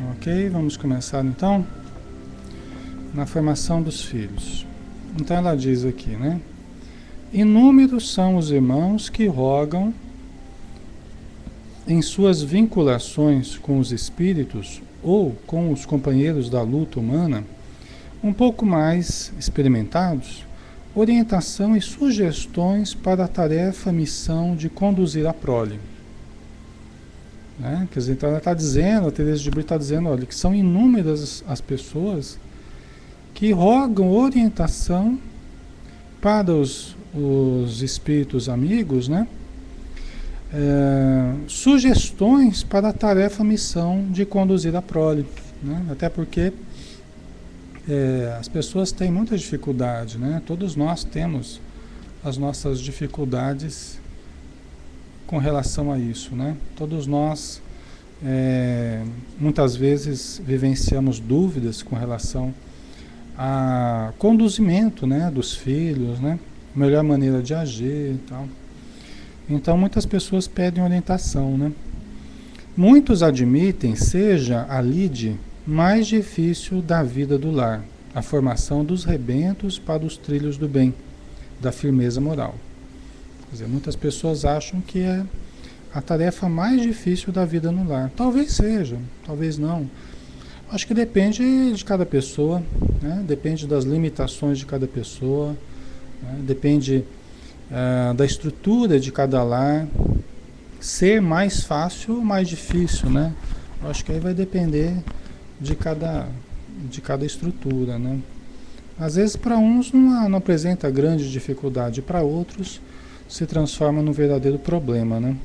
Ok, vamos começar então na formação dos filhos. Então ela diz aqui, né? Inúmeros são os irmãos que rogam em suas vinculações com os espíritos ou com os companheiros da luta humana, um pouco mais experimentados, orientação e sugestões para a tarefa, missão de conduzir a prole. Né? Quer dizer, então ela está dizendo, a Teresa de Brito está dizendo, olha, que são inúmeras as pessoas que rogam orientação para os espíritos amigos, né? Sugestões para a tarefa, missão de conduzir a prole, né? Até porque as pessoas têm muita dificuldade, né? Todos nós temos as nossas dificuldades com relação a isso, né? Todos nós muitas vezes vivenciamos dúvidas com relação a conduzimento, né, dos filhos, né? Melhor maneira de agir e tal. Então muitas pessoas pedem orientação, né? Muitos admitem seja a lide mais difícil da vida do lar, a formação dos rebentos para os trilhos do bem, da firmeza moral. Quer dizer, muitas pessoas acham que é a tarefa mais difícil da vida no lar. Talvez seja, talvez não. Acho que depende de cada pessoa, né? Depende das limitações de cada pessoa, né? Depende da estrutura de cada lar, ser mais fácil ou mais difícil, né? Acho que aí vai depender de cada estrutura, né? Às vezes para uns não apresenta grande dificuldade, para outros se transforma num verdadeiro problema, né?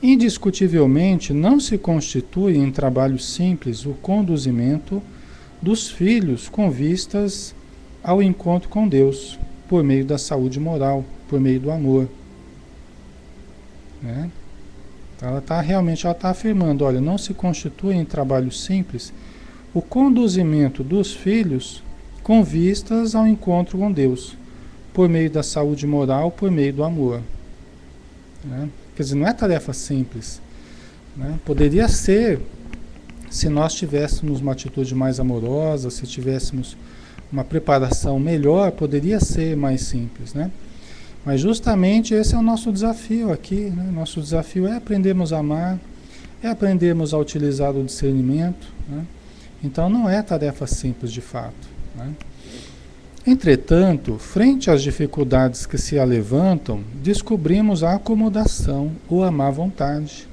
Indiscutivelmente não se constitui em trabalho simples o conduzimento dos filhos com vistas ao encontro com Deus, por meio da saúde moral, por meio do amor. Né? Então ela está afirmando, olha, não se constitui em trabalho simples o conduzimento dos filhos com vistas ao encontro com Deus, por meio da saúde moral, por meio do amor. Né? Quer dizer, não é tarefa simples. Né? Poderia ser, se nós tivéssemos uma atitude mais amorosa, se tivéssemos uma preparação melhor, poderia ser mais simples, né? Mas justamente esse é o nosso desafio aqui, né? Nosso desafio é aprendermos a amar, é aprendermos a utilizar o discernimento, né? Então não é tarefa simples de fato, né? Entretanto, frente às dificuldades que se alevantam, descobrimos a acomodação ou a má vontade,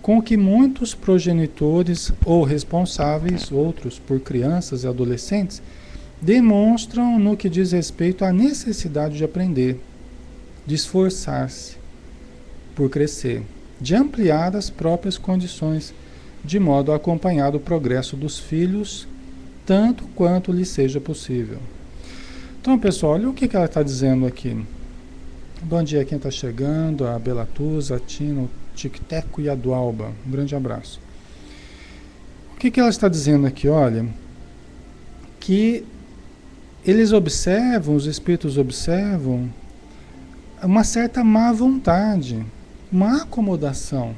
com que muitos progenitores ou responsáveis, outros por crianças e adolescentes, demonstram no que diz respeito à necessidade de aprender, de esforçar-se por crescer, de ampliar as próprias condições, de modo a acompanhar o progresso dos filhos, tanto quanto lhe seja possível. Então, pessoal, olha o que ela está dizendo aqui. Bom dia a quem está chegando, a Belatuza, a Tina, o Tic-Teco e a Dualba. Um grande abraço. O que ela está dizendo aqui? Olha, que eles observam, os espíritos observam uma certa má vontade, uma acomodação,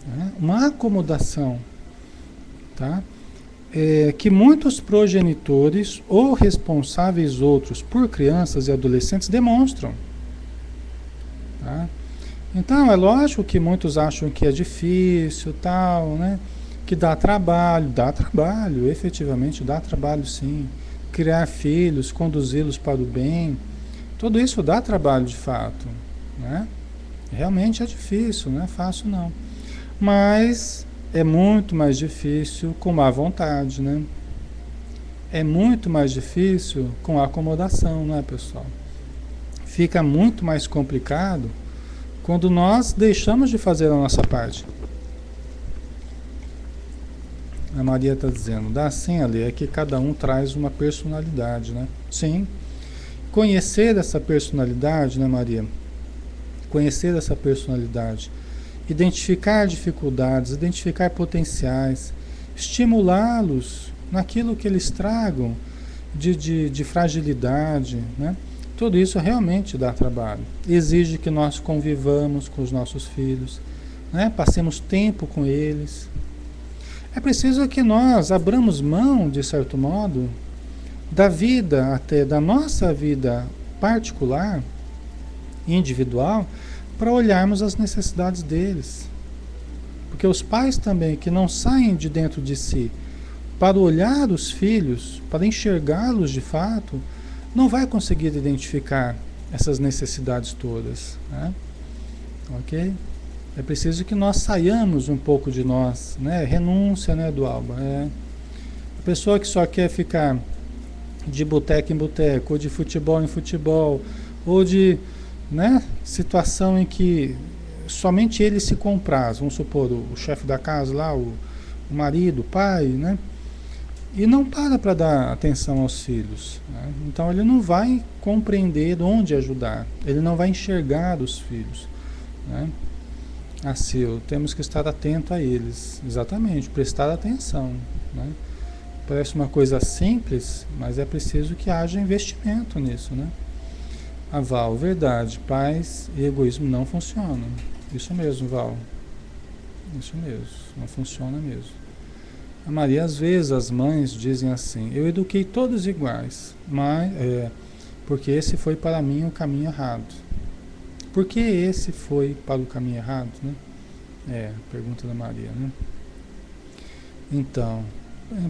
né? Uma acomodação, tá? Que muitos progenitores ou responsáveis outros por crianças e adolescentes demonstram, tá? Então é lógico que muitos acham que é difícil, tal, né? Que dá trabalho, efetivamente dá trabalho sim. Criar filhos, conduzi-los para o bem, tudo isso dá trabalho de fato, né? Realmente é difícil, não é fácil não. Mas é muito mais difícil com má vontade, né? É muito mais difícil com acomodação, né, pessoal? Fica muito mais complicado quando nós deixamos de fazer a nossa parte. A Maria está dizendo, dá sim, Ali, é que cada um traz uma personalidade, né? Sim. Conhecer essa personalidade, né, Maria? Conhecer essa personalidade, identificar dificuldades, identificar potenciais, estimulá-los naquilo que eles tragam de fragilidade, né? Tudo isso realmente dá trabalho. Exige que nós convivamos com os nossos filhos, né? Passemos tempo com eles. É preciso que nós abramos mão, de certo modo, da vida, até da nossa vida particular, individual, para olharmos as necessidades deles. Porque os pais também, que não saem de dentro de si para olhar os filhos, para enxergá-los de fato, não vai conseguir identificar essas necessidades todas, né? Ok? É preciso que nós saiamos um pouco de nós, né? Renúncia, né, do Alba? A pessoa que só quer ficar de boteco em boteco, ou de futebol em futebol, ou de, né, situação em que somente ele se compraz, vamos supor, o chefe da casa lá, o marido, o pai, né? E não para dar atenção aos filhos, né? Então ele não vai compreender onde ajudar, ele não vai enxergar os filhos, né? Assim, temos que estar atento a eles, exatamente, prestar atenção, né? Parece uma coisa simples, mas é preciso que haja investimento nisso, né? A Val, verdade, paz e egoísmo não funcionam. Isso mesmo, Val. Isso mesmo, não funciona mesmo. A Maria, às vezes as mães dizem assim: eu eduquei todos iguais, mas porque esse foi para mim o caminho errado. Por que esse foi para o caminho errado, né? Pergunta da Maria, né? Então,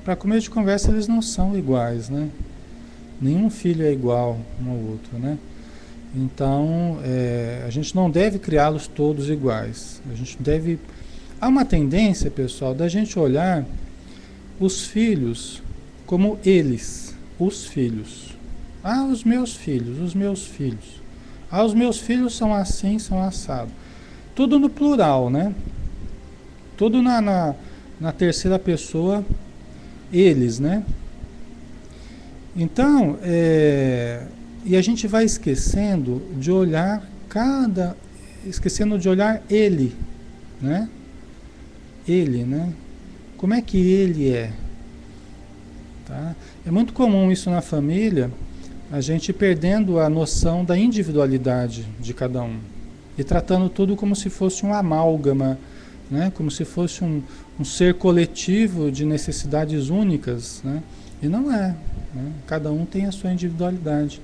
para começo de conversa, eles não são iguais, né? Nenhum filho é igual um ao outro, né? Então, a gente não deve criá-los todos iguais. A gente deve... Há uma tendência, pessoal, da gente olhar os filhos como eles, os filhos. Ah, os meus filhos, os meus filhos. Ah, os meus filhos são assim, são assado. Tudo no plural, né? Tudo na terceira pessoa, eles, né? Então, e a gente vai esquecendo de olhar esquecendo de olhar ele, né? Ele, né? Como é que ele é? Tá? É muito comum isso na família, a gente perdendo a noção da individualidade de cada um e tratando tudo como se fosse um amálgama, né? Como se fosse um ser coletivo de necessidades únicas, né? E não é, né? Cada um tem a sua individualidade.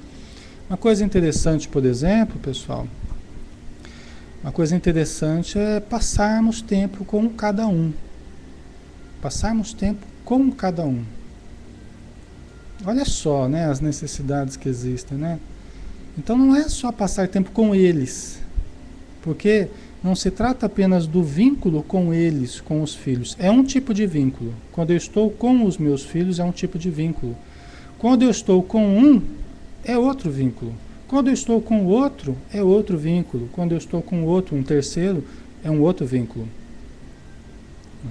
Uma coisa interessante, por exemplo, pessoal, uma coisa interessante é passarmos tempo com cada um. Passarmos tempo com cada um. Olha só, né, as necessidades que existem, né? Então não é só passar tempo com eles, porque não se trata apenas do vínculo com eles, com os filhos. É um tipo de vínculo. Quando eu estou com os meus filhos, é um tipo de vínculo. Quando eu estou com um, é outro vínculo. Quando eu estou com o outro, é outro vínculo. Quando eu estou com o outro, um terceiro, é um outro vínculo.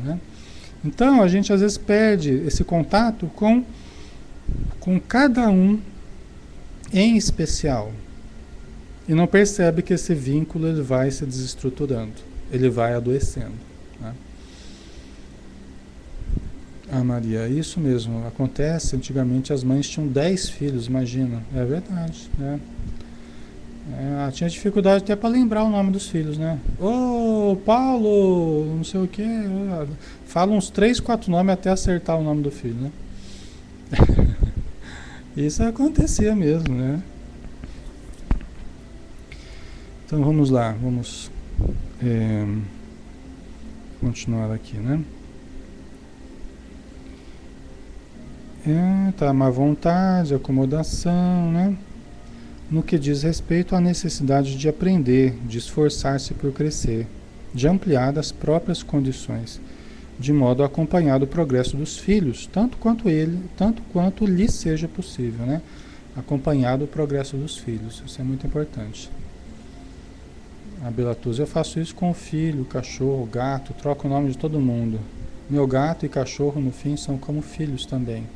Né? Então, a gente às vezes perde esse contato com cada um em especial. E não percebe que esse vínculo ele vai se desestruturando. Ele vai adoecendo. Né? Ah, Maria, isso mesmo. Acontece, antigamente as mães tinham 10 filhos, imagina. É verdade, né? Tinha dificuldade até para lembrar o nome dos filhos, né? Ô, Paulo, não sei o quê. Fala uns 3, 4 nomes até acertar o nome do filho, né? Isso acontecia mesmo, né? Então vamos lá, vamos continuar aqui, né? Tá, má vontade, acomodação, né? No que diz respeito à necessidade de aprender, de esforçar-se por crescer, de ampliar as próprias condições, de modo a acompanhar o progresso dos filhos, tanto quanto lhe seja possível, né? Acompanhar o progresso dos filhos, isso é muito importante. A Belatuzzi, eu faço isso com o filho, o cachorro, o gato, troco o nome de todo mundo. Meu gato e cachorro, no fim, são como filhos também.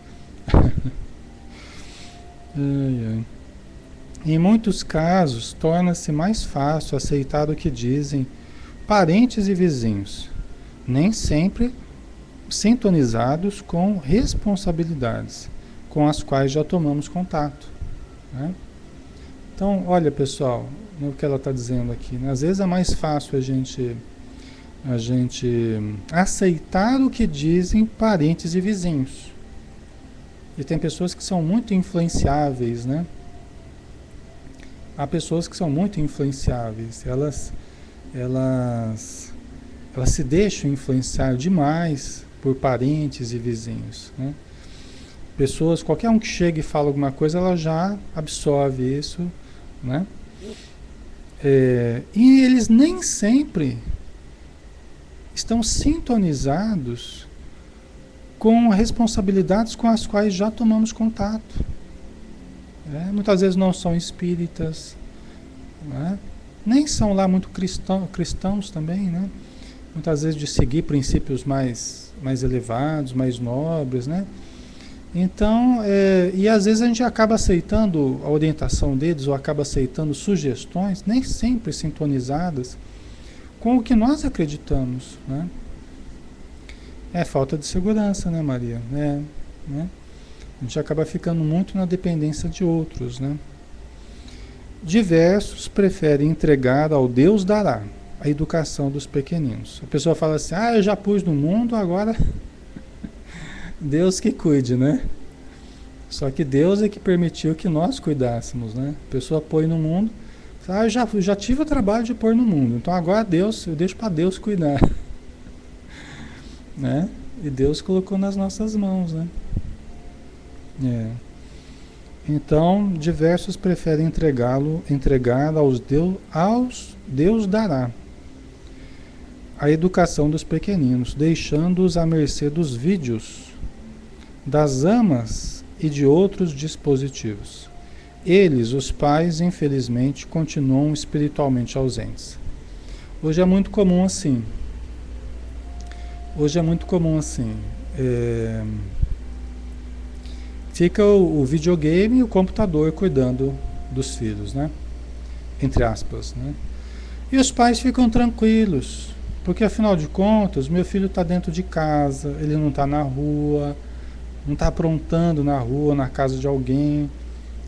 Em muitos casos, torna-se mais fácil aceitar o que dizem parentes e vizinhos, nem sempre sintonizados com responsabilidades com as quais já tomamos contato. Né? Então, olha pessoal, no que ela está dizendo aqui, né? Às vezes é mais fácil a gente a gente aceitar o que dizem parentes e vizinhos. E tem pessoas que são muito influenciáveis, né? Há pessoas que são muito influenciáveis. Elas se deixam influenciar demais por parentes e vizinhos, né? Pessoas, qualquer um que chega e fala alguma coisa, ela já absorve isso, né? E eles nem sempre estão sintonizados com responsabilidades com as quais já tomamos contato. Muitas vezes não são espíritas, né? Nem são lá muito cristãos também, né? Muitas vezes de seguir princípios mais elevados, mais nobres, né? Então, e às vezes a gente acaba aceitando a orientação deles, ou acaba aceitando sugestões, nem sempre sintonizadas com o que nós acreditamos, né? É falta de segurança, né, Maria? Né? A gente acaba ficando muito na dependência de outros, né? Diversos preferem entregar ao Deus dará a educação dos pequeninos. A pessoa fala assim, eu já pus no mundo, agora Deus que cuide, né? Só que Deus é que permitiu que nós cuidássemos, né? A pessoa põe no mundo, eu já tive o trabalho de pôr no mundo, então agora Deus, eu deixo para Deus cuidar. Né? E Deus colocou nas nossas mãos, né? Então, diversos preferem entregar aos Deus dará a educação dos pequeninos, deixando-os à mercê dos vídeos, das amas e de outros dispositivos. Eles, os pais, infelizmente, continuam espiritualmente ausentes. Hoje é muito comum assim. Fica o videogame e o computador cuidando dos filhos, né? Entre aspas, né? E os pais ficam tranquilos, porque afinal de contas, meu filho está dentro de casa, ele não está na rua, não está aprontando na rua, na casa de alguém,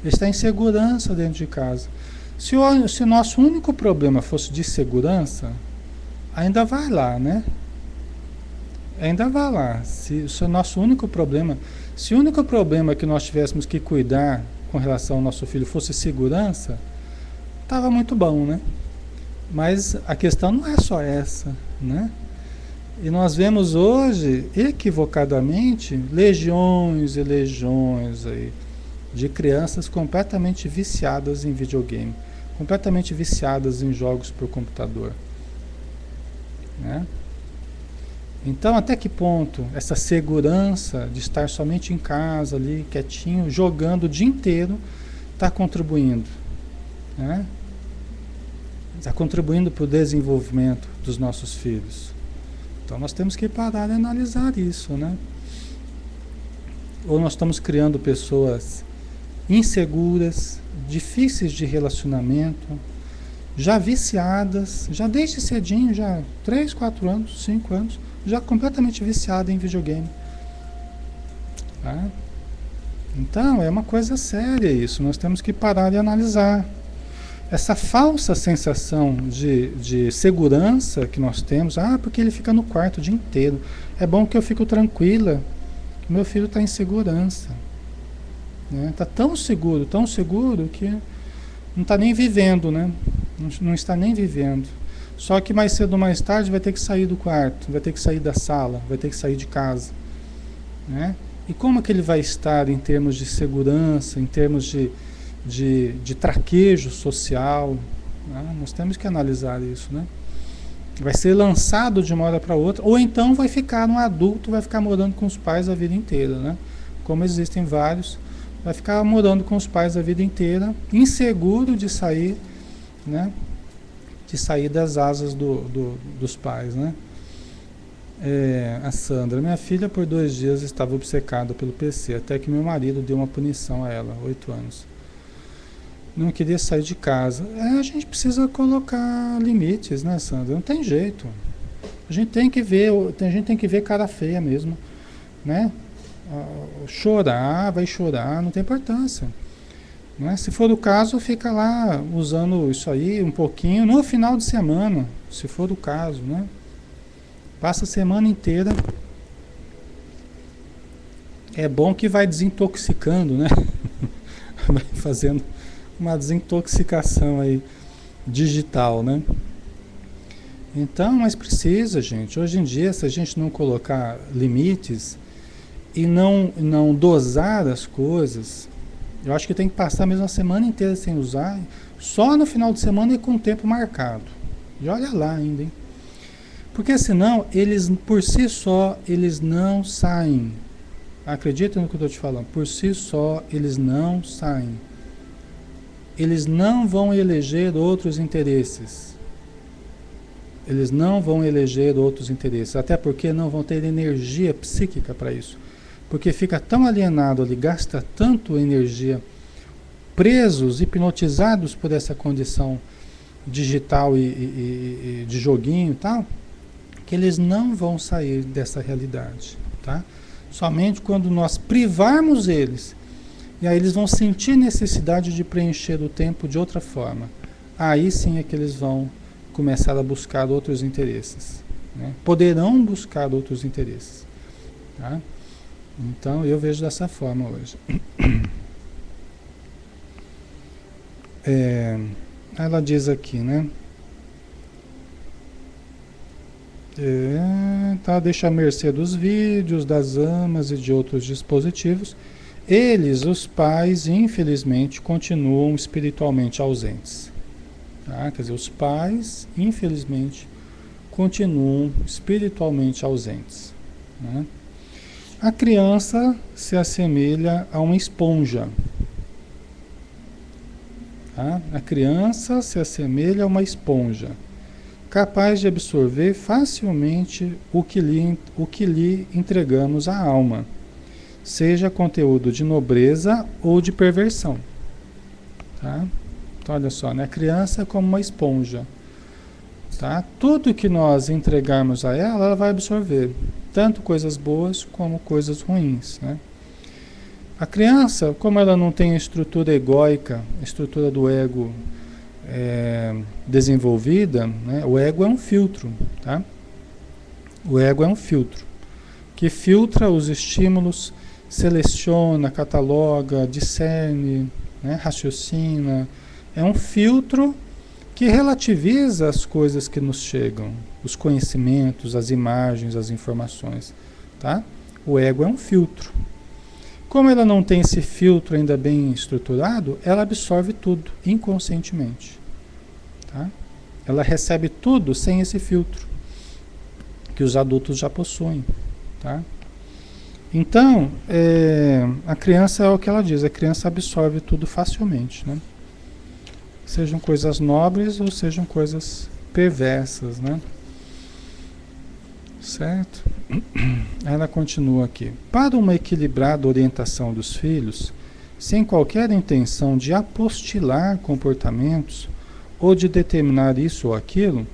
ele está em segurança dentro de casa. Se o nosso único problema fosse de segurança, ainda vai lá, né? Ainda vai lá. Se o nosso único problema, se o único problema que nós tivéssemos que cuidar com relação ao nosso filho fosse segurança, estava muito bom, né? Mas a questão não é só essa, né? E nós vemos hoje, equivocadamente, legiões e legiões aí, de crianças completamente viciadas em videogame, completamente viciadas em jogos por computador, né? Então, até que ponto essa segurança de estar somente em casa ali, quietinho, jogando o dia inteiro, está contribuindo, né? Está contribuindo para o desenvolvimento dos nossos filhos. Então, nós temos que parar e analisar isso, né? Ou nós estamos criando pessoas inseguras, difíceis de relacionamento, já viciadas, já desde cedinho, já 3, 4 anos, 5 anos, já completamente viciada em videogame. Tá? Então, é uma coisa séria isso, nós temos que parar e analisar. Essa falsa sensação de segurança que nós temos, porque ele fica no quarto o dia inteiro. É bom que eu fico tranquila, que meu filho está em segurança. Está tão seguro que não está nem vivendo, né? Não está nem vivendo. Só que mais cedo ou mais tarde vai ter que sair do quarto, vai ter que sair da sala, vai ter que sair de casa, né? E como que ele vai estar em termos de segurança, em termos de traquejo social, né? Nós temos que analisar isso, né? Vai ser lançado de uma hora para outra, ou então vai ficar um adulto, vai ficar morando com os pais a vida inteira, né? Como existem vários, vai ficar morando com os pais a vida inteira, inseguro de sair, né? De sair das asas dos pais, né? A Sandra, minha filha por 2 dias estava obcecada pelo PC, até que meu marido deu uma punição a ela, 8 anos. Não queria sair de casa. A gente precisa colocar limites, né, Sandra? Não tem jeito. A gente tem que ver cara feia mesmo, né? Chorar, vai chorar, não tem importância. Né? Se for o caso, fica lá usando isso aí um pouquinho no final de semana, se for o caso, né? Passa a semana inteira. É bom que vai desintoxicando, né? Vai fazendo uma desintoxicação aí digital, né? Então, mas precisa, gente. Hoje em dia, se a gente não colocar limites e não dosar as coisas, eu acho que tem que passar mesmo a semana inteira sem usar, só no final de semana e com o tempo marcado. E olha lá ainda, hein? Porque senão, eles, por si só, eles não saem. Acredita no que eu estou te falando. Por si só, eles não saem. Eles não vão eleger outros interesses. Eles não vão eleger outros interesses, até porque não vão ter energia psíquica para isso. Porque fica tão alienado ali, gasta tanto energia, presos, hipnotizados por essa condição digital e de joguinho e tal, que eles não vão sair dessa realidade, tá? Somente quando nós privarmos eles, e aí eles vão sentir necessidade de preencher o tempo de outra forma. Aí sim é que eles vão começar a buscar outros interesses, né? Poderão buscar outros interesses, tá? Então eu vejo dessa forma hoje. Ela diz aqui, né? Tá, deixa à mercê dos vídeos, das amas e de outros dispositivos. Eles, os pais, infelizmente, continuam espiritualmente ausentes. Tá? Quer dizer, os pais, infelizmente, continuam espiritualmente ausentes, né? A criança se assemelha a uma esponja. Tá? A criança se assemelha a uma esponja, capaz de absorver facilmente o que lhe entregamos à alma, seja conteúdo de nobreza ou de perversão. Tá? Então, olha só, né? A criança é como uma esponja. Tá? Tudo que nós entregarmos a ela, ela vai absorver, tanto coisas boas como coisas ruins, né? A criança, como ela não tem a estrutura egóica, a estrutura do ego desenvolvida, né? O ego é um filtro, tá? O ego é um filtro que filtra os estímulos, seleciona, cataloga, discerne, né? Raciocina. É um filtro que relativiza as coisas que nos chegam, os conhecimentos, as imagens, as informações, tá? O ego é um filtro. Como ela não tem esse filtro ainda bem estruturado, ela absorve tudo inconscientemente, tá? Ela recebe tudo sem esse filtro que os adultos já possuem, tá? Então, a criança é o que ela diz, a criança absorve tudo facilmente, né? Sejam coisas nobres ou sejam coisas perversas, né? Certo? Ela continua aqui. Para uma equilibrada orientação dos filhos, sem qualquer intenção de apostilar comportamentos ou de determinar isso ou aquilo,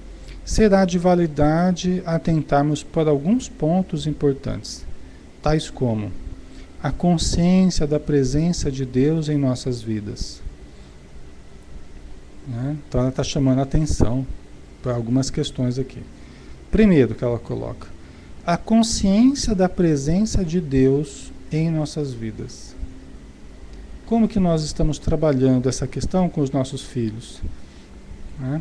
será de validade atentarmos por alguns pontos importantes, tais como a consciência da presença de Deus em nossas vidas. Né? Então ela está chamando a atenção para algumas questões aqui. Primeiro que ela coloca, a consciência da presença de Deus em nossas vidas. Como que nós estamos trabalhando essa questão com os nossos filhos? Né?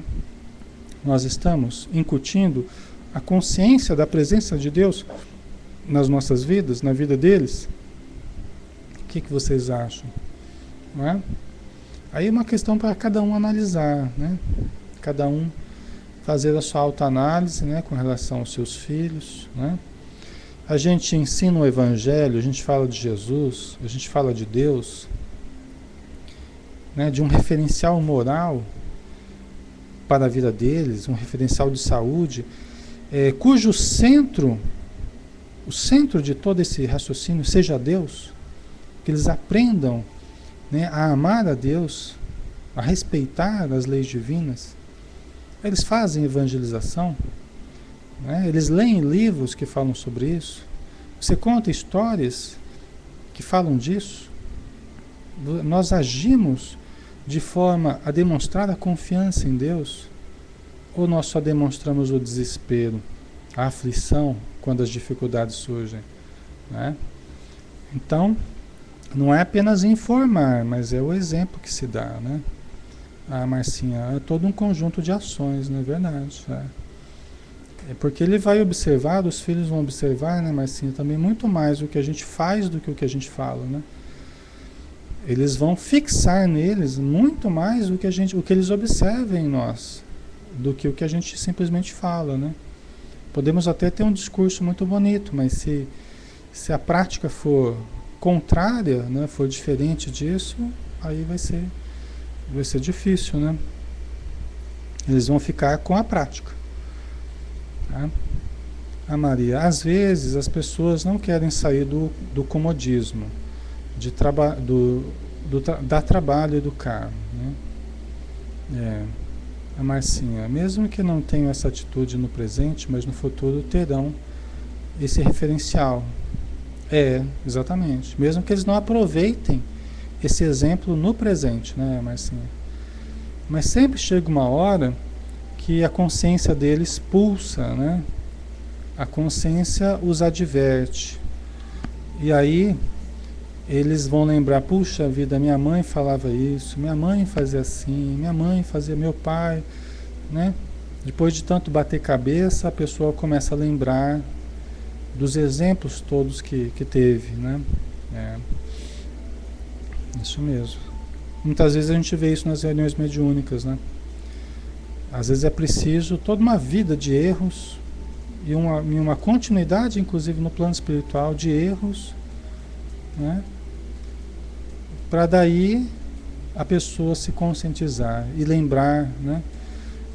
Nós estamos incutindo a consciência da presença de Deus nas nossas vidas, na vida deles? O que vocês acham? Não é? Aí é uma questão para cada um analisar, né? Cada um fazer a sua autoanálise, né, com relação aos seus filhos, né? A gente ensina o Evangelho, a gente fala de Jesus, a gente fala de Deus, né, de um referencial moral para a vida deles, um referencial de saúde, cujo centro, o centro de todo esse raciocínio seja Deus, que eles aprendam, né, a amar a Deus, a respeitar as leis divinas. Eles fazem evangelização, né? Eles leem livros que falam sobre isso. Você conta histórias que falam disso. Nós agimos de forma a demonstrar a confiança em Deus, ou nós só demonstramos o desespero, a aflição quando as dificuldades surgem, né? Então, não é apenas informar, mas é o exemplo que se dá, né? Ah, Marcinha, é todo um conjunto de ações, não é verdade? É porque ele vai observar, os filhos vão observar, né, Marcinha, também muito mais o que a gente faz do que o que a gente fala, né? Eles vão fixar neles muito mais o que eles observam em nós, do que o que a gente simplesmente fala, né? Podemos até ter um discurso muito bonito, mas se a prática for contrária, né, for diferente disso, aí vai ser difícil, né? Eles vão ficar com a prática, tá? A Maria, às vezes as pessoas não querem sair do comodismo, dar trabalho e educar, né? A Marcinha, mesmo que não tenham essa atitude no presente, mas no futuro terão esse referencial. Exatamente. Mesmo que eles não aproveitem esse exemplo no presente, né, Marcinha? Mas sempre chega uma hora que a consciência deles pulsa, né? A consciência os adverte. E aí eles vão lembrar, puxa vida, minha mãe falava isso, minha mãe fazia assim, minha mãe fazia, meu pai, né? Depois de tanto bater cabeça, a pessoa começa a lembrar dos exemplos todos que teve, né? Isso mesmo. Muitas vezes a gente vê isso nas reuniões mediúnicas, né? Às vezes é preciso toda uma vida de erros e uma continuidade, inclusive no plano espiritual, de erros, né? Para daí a pessoa se conscientizar e lembrar, né,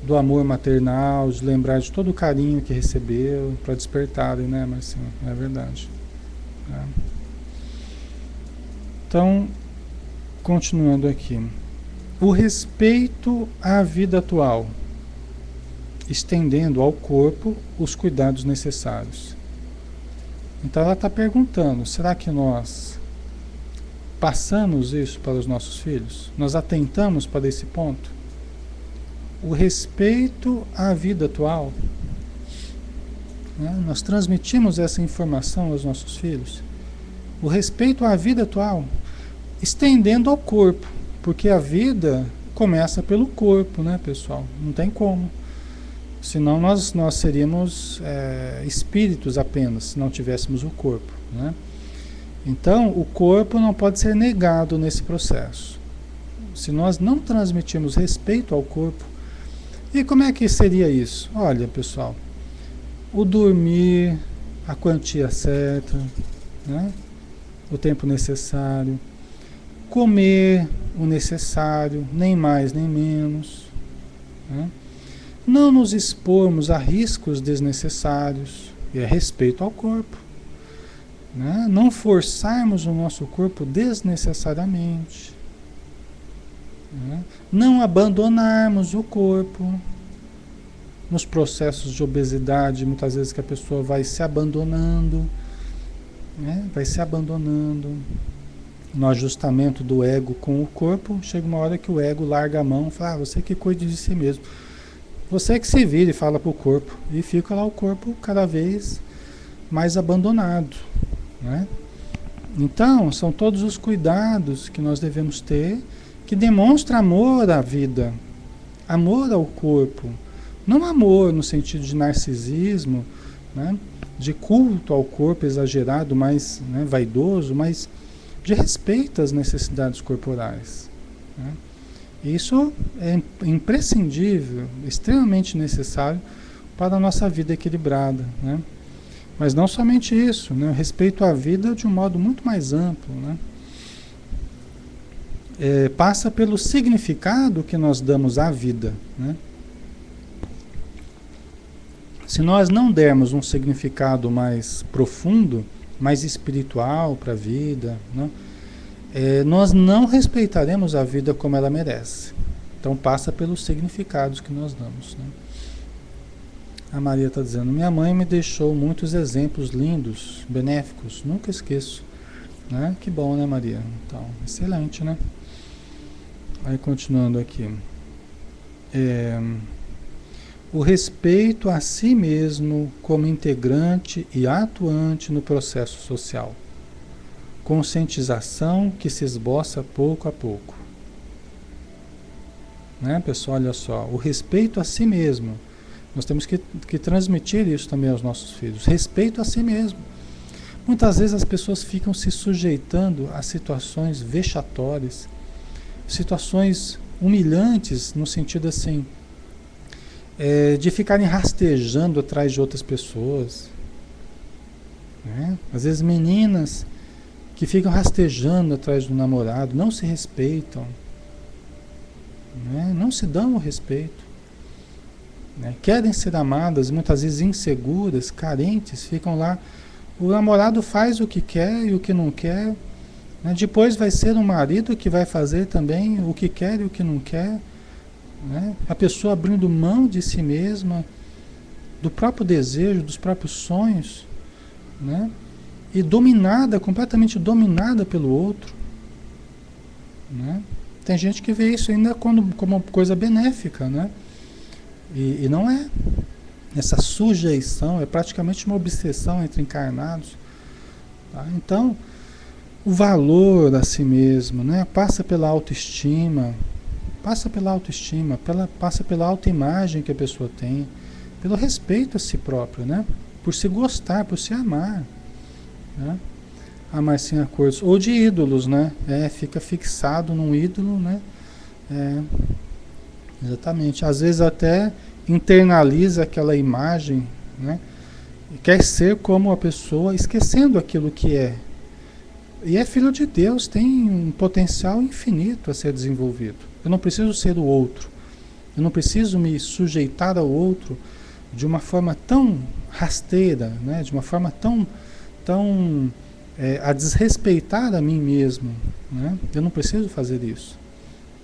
do amor maternal, de lembrar de todo o carinho que recebeu, para despertarem, né, Marcinho? É verdade. Então, continuando aqui. O respeito à vida atual, estendendo ao corpo os cuidados necessários. Então ela está perguntando, será que nós passamos isso para os nossos filhos? Nós atentamos para esse ponto? O respeito à vida atual, né? Nós transmitimos essa informação aos nossos filhos? O respeito à vida atual, estendendo ao corpo, porque a vida começa pelo corpo, né, pessoal? Não tem como. Senão nós seríamos espíritos apenas, se não tivéssemos o corpo, né? Então, o corpo não pode ser negado nesse processo. Se nós não transmitirmos respeito ao corpo, e como é que seria isso? Olha, pessoal, o dormir, a quantia certa, né? O tempo necessário, comer o necessário, nem mais nem menos, né? Não nos expormos a riscos desnecessários, e é respeito ao corpo, né? Não forçarmos o nosso corpo desnecessariamente, né? Não abandonarmos o corpo nos processos de obesidade, muitas vezes que a pessoa vai se abandonando, né? Vai se abandonando no ajustamento do ego com o corpo. Chega uma hora que o ego larga a mão e fala, você que cuide de si mesmo, você que se vira, e fala para o corpo, e fica lá o corpo cada vez mais abandonado, né? Então, são todos os cuidados que nós devemos ter, que demonstra amor à vida, amor ao corpo, não amor no sentido de narcisismo, né? De culto ao corpo exagerado, mais, né, vaidoso, mas de respeito às necessidades corporais, né? Isso é imprescindível, extremamente necessário para a nossa vida equilibrada, né? Mas não somente isso, né? Respeito à vida de um modo muito mais amplo, né? Passa pelo significado que nós damos à vida, né? Se nós não dermos um significado mais profundo, mais espiritual para a vida, né? Nós não respeitaremos a vida como ela merece. Então passa pelos significados que nós damos, né? A Maria está dizendo, minha mãe me deixou muitos exemplos lindos, benéficos, nunca esqueço, né? Que bom, né, Maria? Então, excelente, né? Aí continuando aqui. O respeito a si mesmo como integrante e atuante no processo social. Conscientização que se esboça pouco a pouco. Né, pessoal, olha só, o respeito a si mesmo. Nós temos que transmitir isso também aos nossos filhos. Respeito a si mesmo. Muitas vezes as pessoas ficam se sujeitando a situações vexatórias, situações humilhantes, no sentido assim, de ficarem rastejando atrás de outras pessoas. Né? Às vezes meninas que ficam rastejando atrás do namorado, não se respeitam, né? Não se dão o respeito. Né? Querem ser amadas, muitas vezes inseguras, carentes, ficam lá. O namorado faz o que quer e o que não quer. Né? Depois vai ser o marido que vai fazer também o que quer e o que não quer. Né? A pessoa abrindo mão de si mesma, do próprio desejo, dos próprios sonhos, né? E dominada, completamente dominada pelo outro. Né? Tem gente que vê isso ainda como uma coisa benéfica, né? E não é. Essa sujeição é praticamente uma obsessão entre encarnados. Tá? Então, o valor a si mesmo, né? Passa pela autoestima, passa pela autoimagem que a pessoa tem, pelo respeito a si próprio, né? Por se gostar, por se amar. Né? Amar sem acordos. Ou de ídolos, né? Fica fixado num ídolo, né? Exatamente. Às vezes até internaliza aquela imagem, né? E quer ser como a pessoa, esquecendo aquilo que é. E é filho de Deus, tem um potencial infinito a ser desenvolvido. Eu não preciso ser o outro. Eu não preciso me sujeitar ao outro de uma forma tão rasteira, né? De uma forma tão a desrespeitar a mim mesmo. Né? Eu não preciso fazer isso.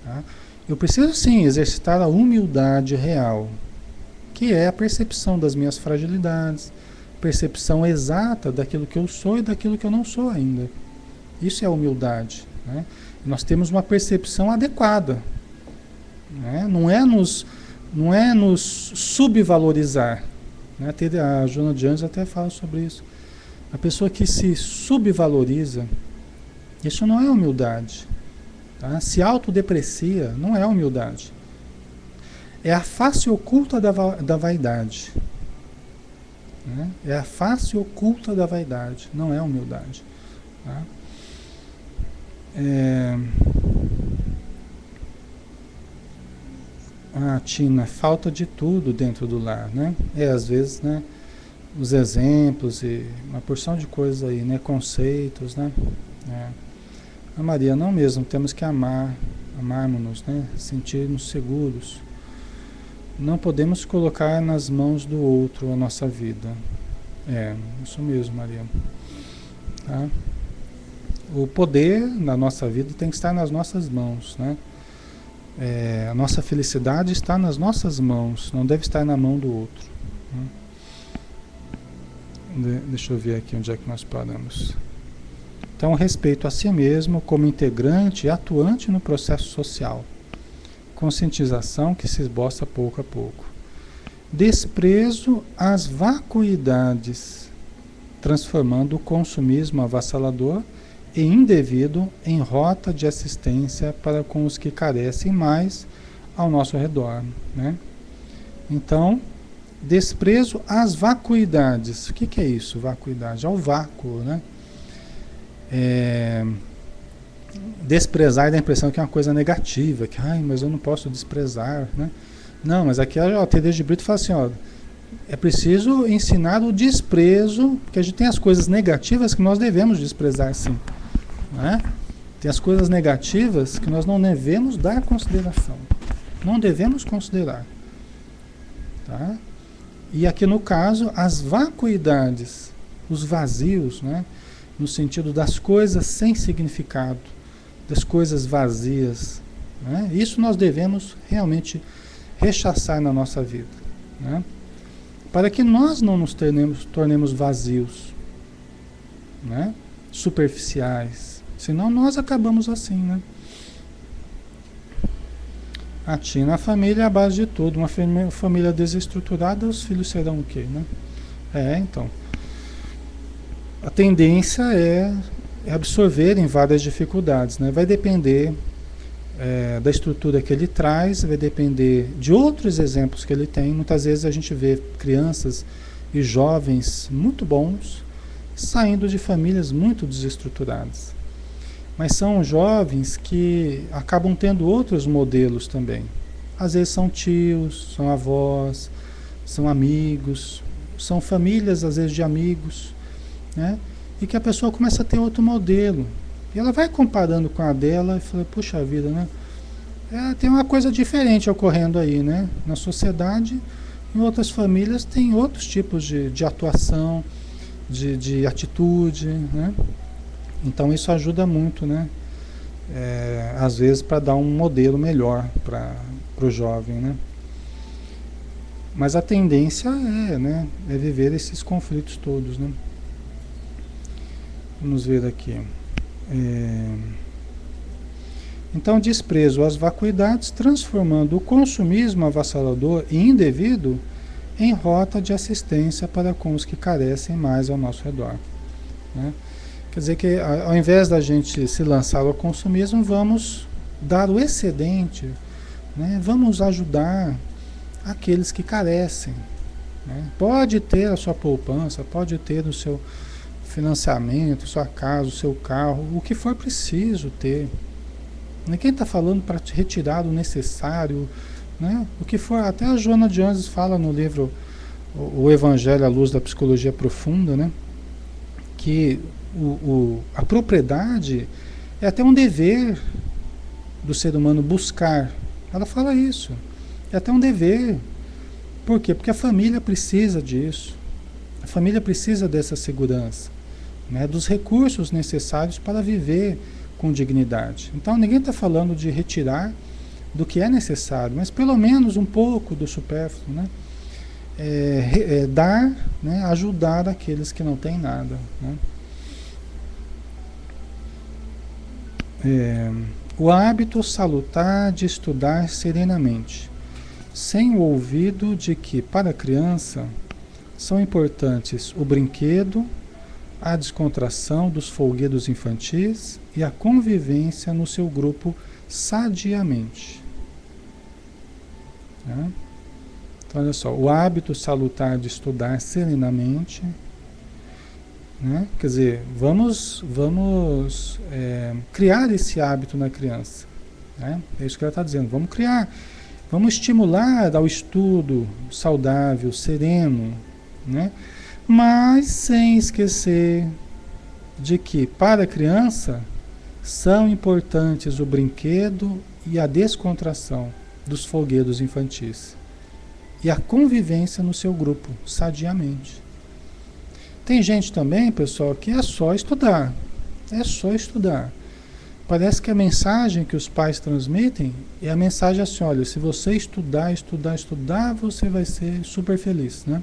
Tá? Eu preciso sim exercitar a humildade real, que é a percepção das minhas fragilidades, percepção exata daquilo que eu sou e daquilo que eu não sou ainda. Isso é a humildade. Né? Nós temos uma percepção adequada. Né? Não é nos subvalorizar. Né? A Joana de Anjos até fala sobre isso. A pessoa que se subvaloriza, isso não é humildade. Tá? Se autodeprecia, não é humildade. É a face oculta da vaidade. Né? É a face oculta da vaidade, não é humildade. Tá? Tina, falta de tudo dentro do lar, né? Às vezes, né? Os exemplos e uma porção de coisas aí, né? Conceitos, né? A Maria, não mesmo, temos que amarmos-nos, né? Sentir-nos seguros. Não podemos colocar nas mãos do outro a nossa vida. Isso mesmo, Maria. Tá? O poder na nossa vida tem que estar nas nossas mãos, né? A nossa felicidade está nas nossas mãos, não deve estar na mão do outro. Né? Deixa eu ver aqui onde é que nós paramos. Então, respeito a si mesmo como integrante e atuante no processo social. Conscientização que se esboça pouco a pouco. Desprezo às vacuidades, transformando o consumismo avassalador e indevido em rota de assistência para com os que carecem mais ao nosso redor. Né? Então, desprezo às vacuidades. O que é isso, vacuidade? É o vácuo, né? Desprezar dá a impressão que é uma coisa negativa, que, mas eu não posso desprezar, né? Não, mas aqui a Teresa de Brito fala assim, é preciso ensinar o desprezo, porque a gente tem as coisas negativas que nós devemos desprezar, sim. Né? Tem as coisas negativas que nós não devemos dar consideração. Não devemos considerar. Tá? E aqui no caso, as vacuidades, os vazios, né? No sentido das coisas sem significado, das coisas vazias. Né? Isso nós devemos realmente rechaçar na nossa vida. Né? Para que nós não nos tornemos vazios, né? Superficiais. Senão nós acabamos assim. Né? A Tina, a família é a base de tudo. Uma família desestruturada, os filhos serão o quê, né? Então. A tendência é absorver em várias dificuldades, né? Vai depender da estrutura que ele traz, vai depender de outros exemplos que ele tem. Muitas vezes a gente vê crianças e jovens muito bons saindo de famílias muito desestruturadas. Mas são jovens que acabam tendo outros modelos também. Às vezes são tios, são avós, são amigos, são famílias às vezes de amigos, né? E que a pessoa começa a ter outro modelo. E ela vai comparando com a dela e fala, puxa vida, né? Tem uma coisa diferente ocorrendo aí, né? Na sociedade, em outras famílias tem outros tipos de atuação, de atitude, né? Então isso ajuda muito, né? Às vezes para dar um modelo melhor para o jovem, né? Mas a tendência né? É viver esses conflitos todos, né? Vamos ver aqui. Então, desprezo às vacuidades, transformando o consumismo avassalador e indevido em rota de assistência para com os que carecem mais ao nosso redor, né? Quer dizer que ao invés da gente se lançar ao consumismo, vamos dar o excedente, né? Vamos ajudar aqueles que carecem, né? Pode ter a sua poupança, pode ter o seu financiamento, sua casa, o seu carro, o que for preciso ter. Ninguém está falando para retirar o necessário, né? O que for, até a Joana de Anjos fala no livro O Evangelho à Luz da Psicologia Profunda, né? Que a propriedade é até um dever do ser humano buscar. Ela fala isso. É até um dever. Por quê? Porque a família precisa disso. A família precisa dessa segurança, né? Dos recursos necessários para viver com dignidade. Então ninguém está falando de retirar do que é necessário, mas pelo menos um pouco do supérfluo, né? Dar, né? Ajudar aqueles que não têm nada, né? O hábito salutar de estudar serenamente, sem o ouvido de que, para a criança, são importantes o brinquedo, a descontração dos folguedos infantis e a convivência no seu grupo sadiamente. Né? Então, olha só, o hábito salutar de estudar serenamente, né? Quer dizer, vamos criar esse hábito na criança, né? É isso que ela está dizendo, vamos criar, vamos estimular ao estudo saudável, sereno, né? Mas sem esquecer de que para a criança são importantes o brinquedo e a descontração dos folguedos infantis e a convivência no seu grupo, sadiamente. Tem gente também, pessoal, que é só estudar. É só estudar. Parece que a mensagem que os pais transmitem é a mensagem assim, olha, se você estudar, estudar, estudar, você vai ser super feliz, né?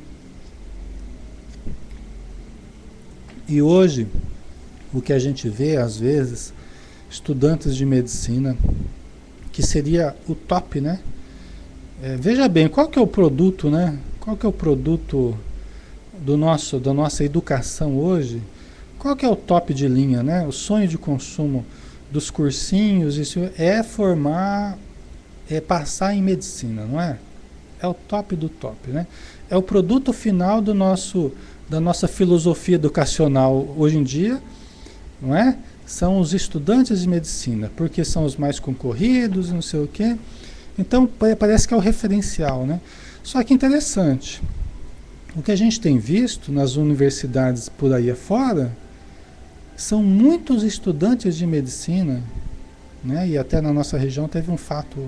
E hoje, o que a gente vê, às vezes, estudantes de medicina, que seria o top, né? Veja bem, qual que é o produto, né? Qual que é o produto da nossa educação hoje? Qual que é o top de linha, né? O sonho de consumo dos cursinhos, isso é formar, é passar em medicina, não é? É o top do top, né? É o produto final da nossa filosofia educacional hoje em dia, não é? São os estudantes de medicina, porque são os mais concorridos, não sei o quê. Então, parece que é o referencial, né? Só que interessante, o que a gente tem visto nas universidades por aí afora, são muitos estudantes de medicina, né? E até na nossa região teve um fato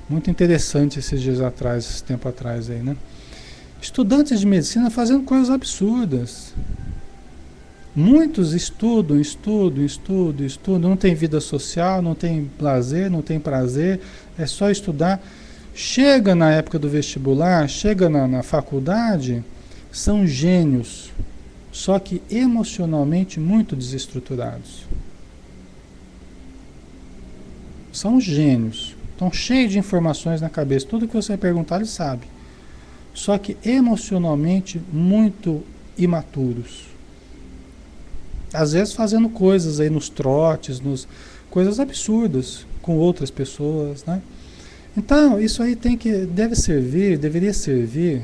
muito interessante esses dias atrás, esse tempo atrás aí, né? Estudantes de medicina fazendo coisas absurdas. Muitos estudam, não tem vida social, não tem lazer, não tem prazer, é só estudar. Chega na época do vestibular, chega na faculdade, são gênios, só que emocionalmente muito desestruturados. São gênios, Estão cheios de informações na cabeça. Tudo que você perguntar, ele sabe. Só que emocionalmente muito imaturos. Às vezes fazendo coisas aí nos trotes, coisas absurdas com outras pessoas, né? Então, isso aí deveria servir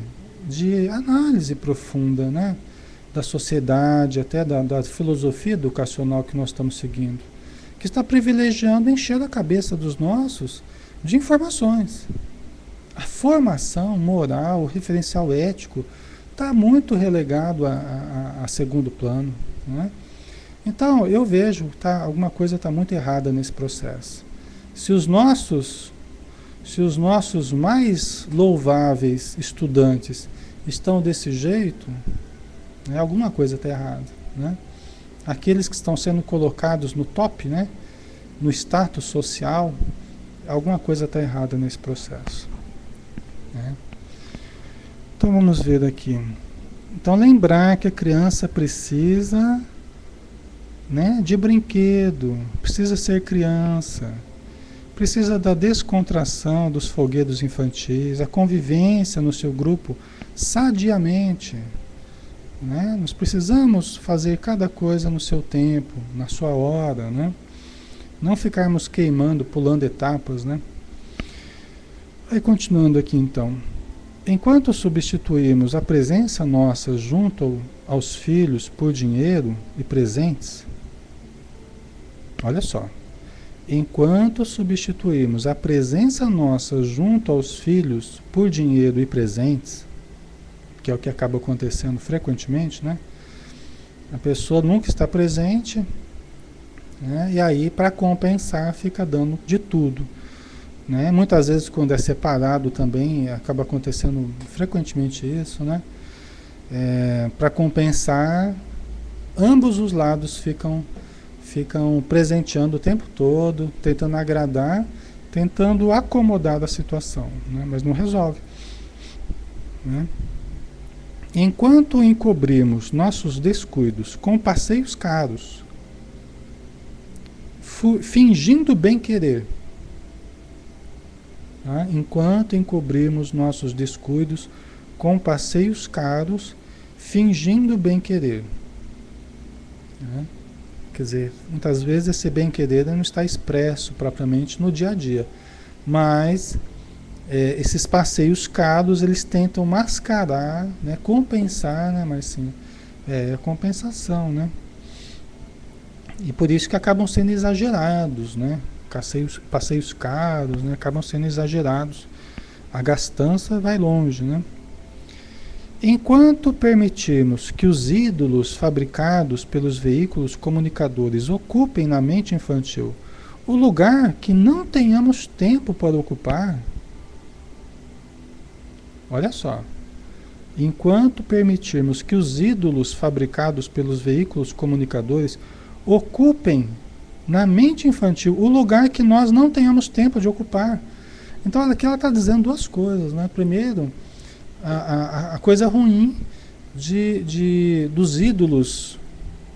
de análise profunda, né? Da sociedade, até da filosofia educacional que nós estamos seguindo, que está privilegiando encher a cabeça dos nossos de informações. A formação moral, o referencial ético está muito relegado a segundo plano, né? Então, eu vejo que alguma coisa está muito errada nesse processo. Se os nossos mais louváveis estudantes estão desse jeito, né, alguma coisa está errada, né? Aqueles que estão sendo colocados no top, né, no status social, alguma coisa está errada nesse processo, né? Então vamos ver aqui. Então lembrar que a criança precisa, né, de brinquedo, precisa ser criança, precisa da descontração dos folguedos infantis, a convivência no seu grupo sadiamente, né? Nós precisamos fazer cada coisa no seu tempo, na sua hora, né? Não ficarmos queimando, pulando etapas, né? Aí continuando aqui então. Enquanto substituímos a presença nossa junto aos filhos por dinheiro e presentes, olha só. Enquanto substituímos a presença nossa junto aos filhos por dinheiro e presentes, que é o que acaba acontecendo frequentemente, né? A pessoa nunca está presente, né? E aí, para compensar, fica dando de tudo, né? Muitas vezes, quando é separado também, acaba acontecendo frequentemente isso, né? Para compensar, ambos os lados ficam presenteando o tempo todo, tentando agradar, tentando acomodar a situação, né? Mas não resolve, né? Enquanto encobrimos nossos descuidos com passeios caros, fingindo bem-querer, tá? Enquanto encobrimos nossos descuidos com passeios caros, fingindo bem-querer, né? Quer dizer, muitas vezes esse bem-querer não está expresso propriamente no dia a dia, mas esses passeios caros, eles tentam mascarar, né, compensar, né, mas sim, compensação, né? E por isso que acabam sendo exagerados, né? Passeios caros, né, acabam sendo exagerados. A gastança vai longe, né? Enquanto permitirmos que os ídolos fabricados pelos veículos comunicadores ocupem na mente infantil o lugar que não tenhamos tempo para ocupar, olha só, enquanto permitirmos que os ídolos fabricados pelos veículos comunicadores ocupem na mente infantil o lugar que nós não tenhamos tempo de ocupar. Então aqui ela está dizendo duas coisas, né? Primeiro, a coisa ruim dos ídolos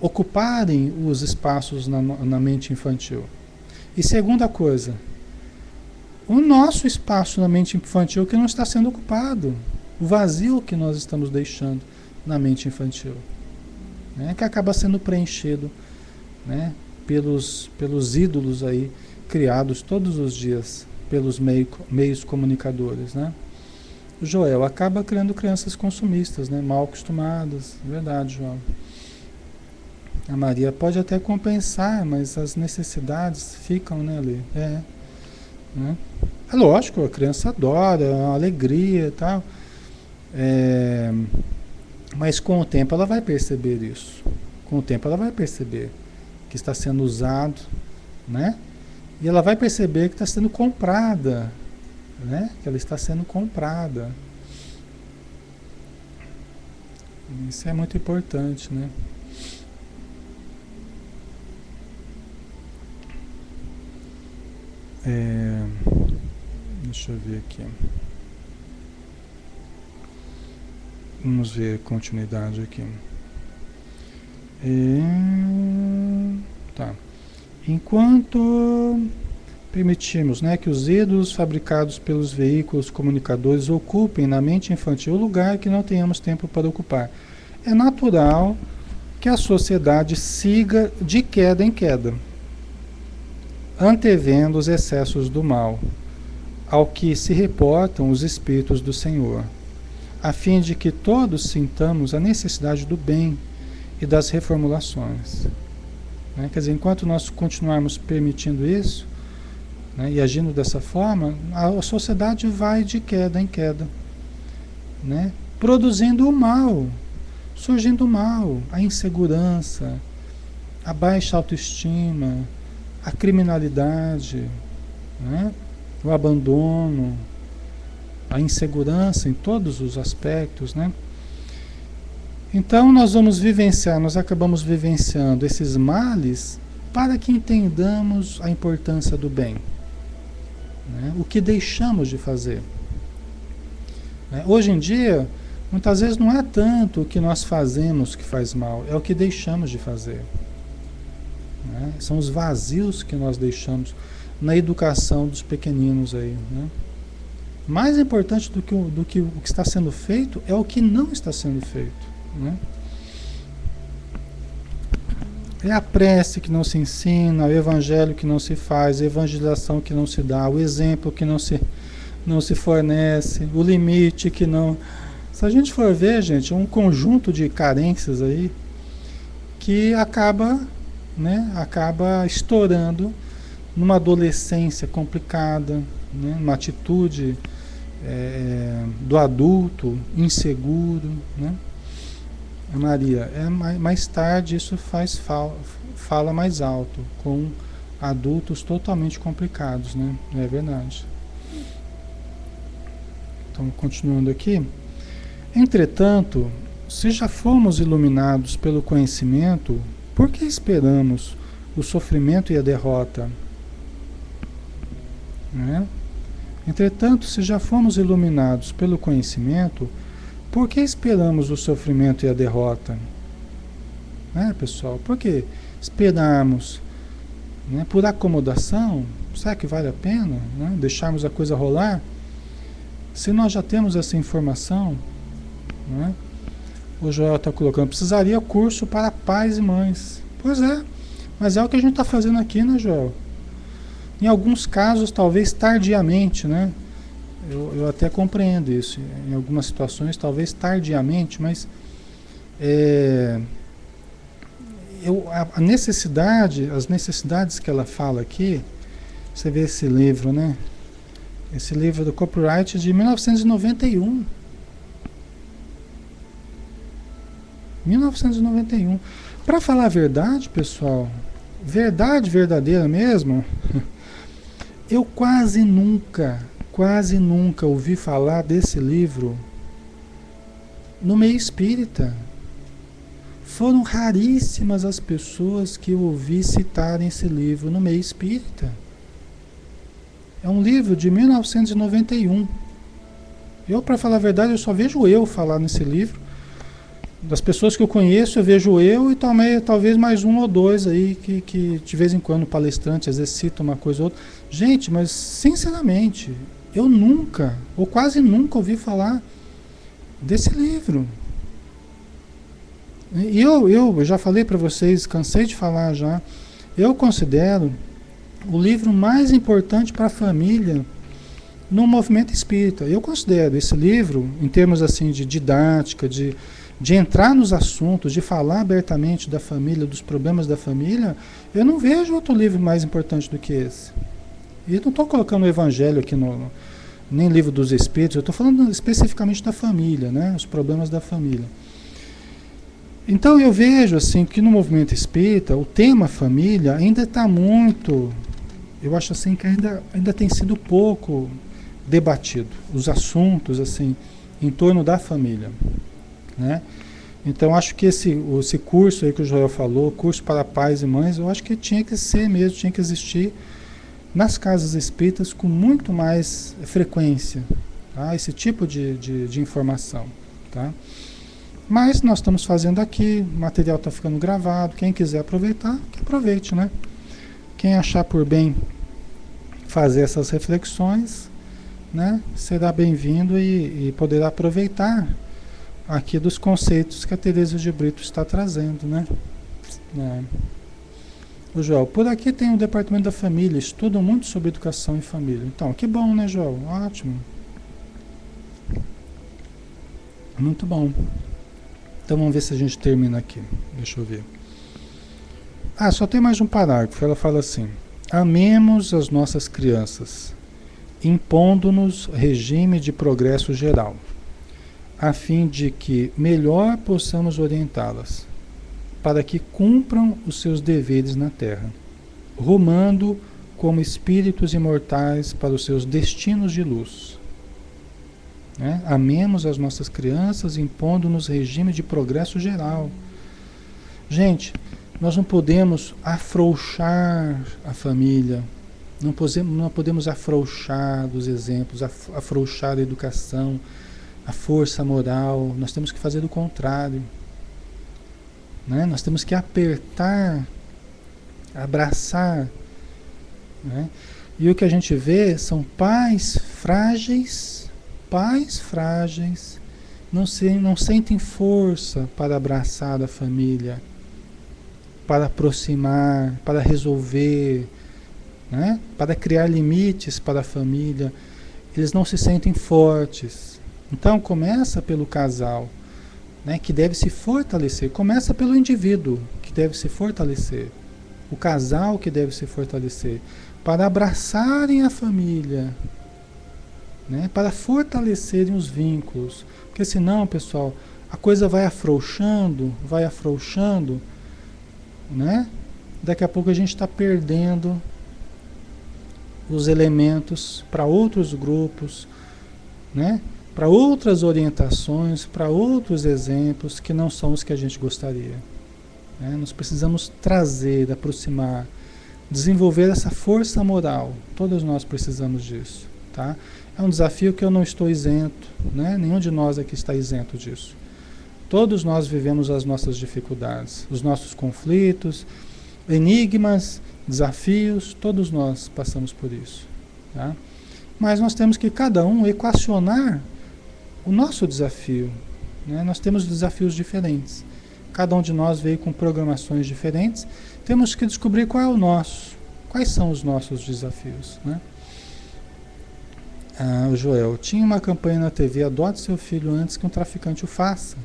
ocuparem os espaços na mente infantil. E segunda coisa, o nosso espaço na mente infantil que não está sendo ocupado, o vazio que nós estamos deixando na mente infantil, né, que acaba sendo preenchido, né, pelos ídolos aí criados todos os dias pelos meios comunicadores, né? O Joel acaba criando crianças consumistas, né, mal acostumadas, verdade, Joel. A Maria pode até compensar, mas as necessidades ficam, né, ali. Né? É lógico, a criança adora, é uma alegria e tal. Mas com o tempo ela vai perceber isso. Com o tempo ela vai perceber que está sendo usado, né? E ela vai perceber que está sendo comprada, né? Que ela está sendo comprada. Isso é muito importante, né? Deixa eu ver aqui. Vamos ver a continuidade aqui. Tá. Enquanto permitimos, né, que os ídolos fabricados pelos veículos comunicadores ocupem na mente infantil o lugar que não tenhamos tempo para ocupar. É natural que a sociedade siga de queda em queda, antevendo os excessos do mal, ao que se reportam os Espíritos do Senhor, a fim de que todos sintamos a necessidade do bem e das reformulações. Né? Quer dizer, enquanto nós continuarmos permitindo isso, né, e agindo dessa forma, a sociedade vai de queda em queda, né? Produzindo o mal, surgindo o mal, a insegurança, a baixa autoestima, a criminalidade, né? O abandono, a insegurança em todos os aspectos, né? Então nós acabamos vivenciando esses males para que entendamos a importância do bem, né? O que deixamos de fazer. Né? Hoje em dia, muitas vezes não é tanto o que nós fazemos que faz mal, é o que deixamos de fazer. Né? São os vazios que nós deixamos na educação dos pequeninos aí, né? Mais importante do que o que está sendo feito é o que não está sendo feito, né? É a prece que não se ensina, o evangelho que não se faz, a evangelização que não se dá, o exemplo que não se fornece, o limite que não... Se a gente for ver, gente, é um conjunto de carências aí que acaba, né, acaba estourando numa adolescência complicada, né, uma atitude do adulto inseguro, né? Maria, mais tarde isso fala mais alto, com adultos totalmente complicados, né? É verdade. Então, continuando aqui. Entretanto, se já fomos iluminados pelo conhecimento, por que esperamos o sofrimento e a derrota? Né? Entretanto, se já fomos iluminados pelo conhecimento, por que esperamos o sofrimento e a derrota? Né, pessoal? Por que esperarmos? Né, por acomodação? Será que vale a pena, né, deixarmos a coisa rolar? Se nós já temos essa informação, né, o Joel está colocando, precisaria curso para pais e mães. Pois é, mas é o que a gente está fazendo aqui, né, Joel? Em alguns casos, talvez tardiamente, né? Eu até compreendo isso. Em algumas situações, talvez tardiamente, mas a necessidade, as necessidades que ela fala aqui, você vê esse livro, né? Esse livro do Copyright de 1991. 1991. Para falar a verdade, pessoal, verdade verdadeira mesmo, eu quase nunca ouvi falar desse livro no meio espírita. Foram raríssimas as pessoas que eu ouvi citarem esse livro no meio espírita. É um livro de 1991. Eu, para falar a verdade, eu só vejo eu falar nesse livro. Das pessoas que eu conheço, eu vejo eu e talvez mais um ou dois aí que de vez em quando palestrante, às vezes cita uma coisa ou outra. Gente, mas sinceramente, eu nunca, ou quase nunca ouvi falar desse livro. E eu já falei para vocês, cansei de falar já, eu considero o livro mais importante para a família no movimento espírita. Eu considero esse livro, em termos assim de didática, de entrar nos assuntos, de falar abertamente da família, dos problemas da família, eu não vejo outro livro mais importante do que esse. E eu não estou colocando o Evangelho aqui nem Livro dos Espíritos, eu estou falando especificamente da família, né? Os problemas da família. Então eu vejo assim que no movimento espírita, o tema família ainda está muito, eu acho assim que ainda tem sido pouco debatido, os assuntos assim, em torno da família. Né? Então acho que esse curso aí que o Joel falou, curso para pais e mães, eu acho que tinha que ser mesmo, tinha que existir nas casas espíritas com muito mais frequência, tá? Esse tipo de informação, tá? Mas nós estamos fazendo aqui, o material está ficando gravado, quem quiser aproveitar, que aproveite, né? Quem achar por bem fazer essas reflexões, né, será bem-vindo e poderá aproveitar aqui dos conceitos que a Teresa de Brito está trazendo, né? O Joel, por aqui tem o Departamento da Família, estudam muito sobre educação em família. Então, que bom, né, Joel? Ótimo. Muito bom. Então vamos ver se a gente termina aqui. Deixa eu ver. Só tem mais um parágrafo. Ela fala assim: amemos as nossas crianças, impondo-nos regime de progresso geral, a fim de que melhor possamos orientá-las, para que cumpram os seus deveres na Terra, rumando como espíritos imortais para os seus destinos de luz. Né? Amemos as nossas crianças, impondo-nos regime de progresso geral. Gente, nós não podemos afrouxar a família, não podemos afrouxar dos exemplos, afrouxar a educação, a força moral. Nós temos que fazer o contrário. Né? Nós temos que apertar, abraçar. Né? E o que a gente vê são pais frágeis, não sentem força para abraçar a família, para aproximar, para resolver, né? Para criar limites para a família. Eles não se sentem fortes. Então começa pelo casal, né, que deve se fortalecer. Começa pelo indivíduo, que deve se fortalecer. O casal que deve se fortalecer. Para abraçarem a família, né, para fortalecerem os vínculos. Porque senão, pessoal, a coisa vai afrouxando, né? Daqui a pouco a gente está perdendo os elementos para outros grupos, né? Para outras orientações, para outros exemplos que não são os que a gente gostaria. Né? Nós precisamos trazer, aproximar, desenvolver essa força moral. Todos nós precisamos disso. Tá? É um desafio que eu não estou isento, né? Nenhum de nós aqui está isento disso. Todos nós vivemos as nossas dificuldades, os nossos conflitos, enigmas, desafios, todos nós passamos por isso. Tá? Mas nós temos que cada um equacionar o nosso desafio. Né? Nós temos desafios diferentes. Cada um de nós veio com programações diferentes. Temos que descobrir qual é o nosso. Quais são os nossos desafios, né? O Joel, tinha uma campanha na TV, adote seu filho antes que um traficante o faça.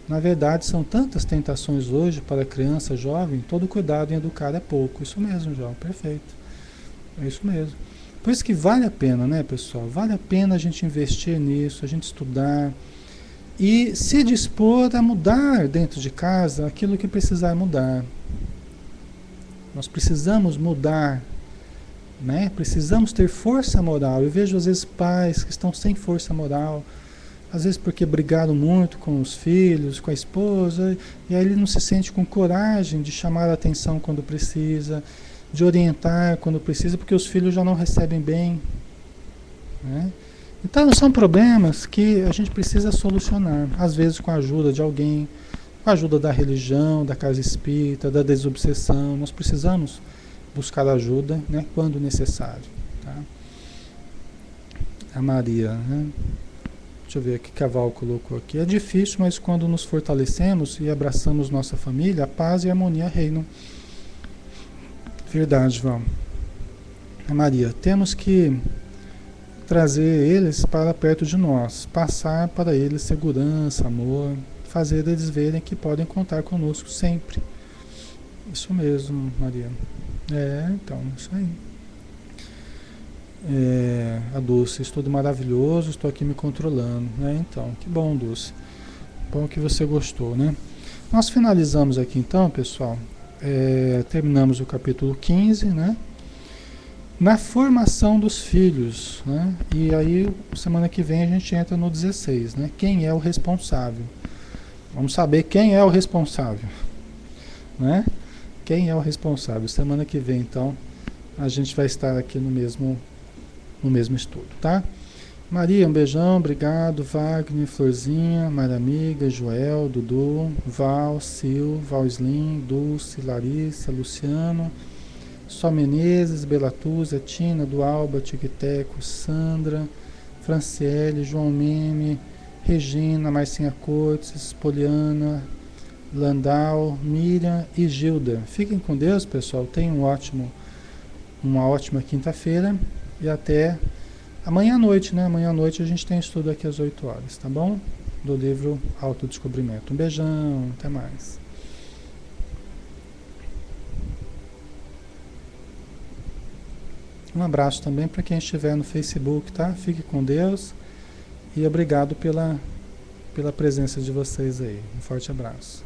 Na verdade, são tantas tentações hoje para criança, jovem, todo cuidado em educar é pouco. Isso mesmo, Joel, perfeito. É isso mesmo. Por isso que vale a pena, né, pessoal? Vale a pena a gente investir nisso, a gente estudar e se dispor a mudar dentro de casa aquilo que precisar mudar. Nós precisamos mudar, né? Precisamos ter força moral. Eu vejo às vezes pais que estão sem força moral, às vezes porque brigaram muito com os filhos, com a esposa, e aí ele não se sente com coragem de chamar a atenção quando precisa, de orientar quando precisa, porque os filhos já não recebem bem. Né? Então são problemas que a gente precisa solucionar, às vezes com a ajuda de alguém, com a ajuda da religião, da casa espírita, da desobsessão. Nós precisamos buscar ajuda, né, quando necessário. Tá? A Maria, né? Deixa eu ver o que a Val colocou aqui. É difícil, mas quando nos fortalecemos e abraçamos nossa família, a paz e a harmonia reinam. Verdade, Val. A Maria, temos que trazer eles para perto de nós, passar para eles segurança, amor, fazer eles verem que podem contar conosco sempre. Isso mesmo, Maria. Então, isso aí. A Dulce, estudo maravilhoso, estou aqui me controlando, né? Então, que bom, Dulce. Bom que você gostou, né? Nós finalizamos aqui então, pessoal. Terminamos o capítulo 15, né? Na formação dos filhos, né? E aí, semana que vem a gente entra no 16, né? Quem é o responsável? Vamos saber quem é o responsável, né? Quem é o responsável? Semana que vem, então, a gente vai estar aqui no mesmo estudo, tá? Maria, um beijão, obrigado. Wagner, Florzinha, Maria Amiga, Joel, Dudu, Val, Sil, Val Slim, Dulce, Larissa, Luciano, Só Menezes, Belatuzia, Tina, Dualba, Tiquiteco, Sandra, Franciele, João Meme, Regina, Marcinha Cortes, Poliana, Landau, Miriam e Gilda. Fiquem com Deus, pessoal. Tenham uma ótima quinta-feira e até amanhã à noite, né? Amanhã à noite a gente tem estudo aqui às 8 horas, tá bom? Do livro Autodescobrimento. Um beijão, até mais. Um abraço também para quem estiver no Facebook, tá? Fique com Deus e obrigado pela presença de vocês aí. Um forte abraço.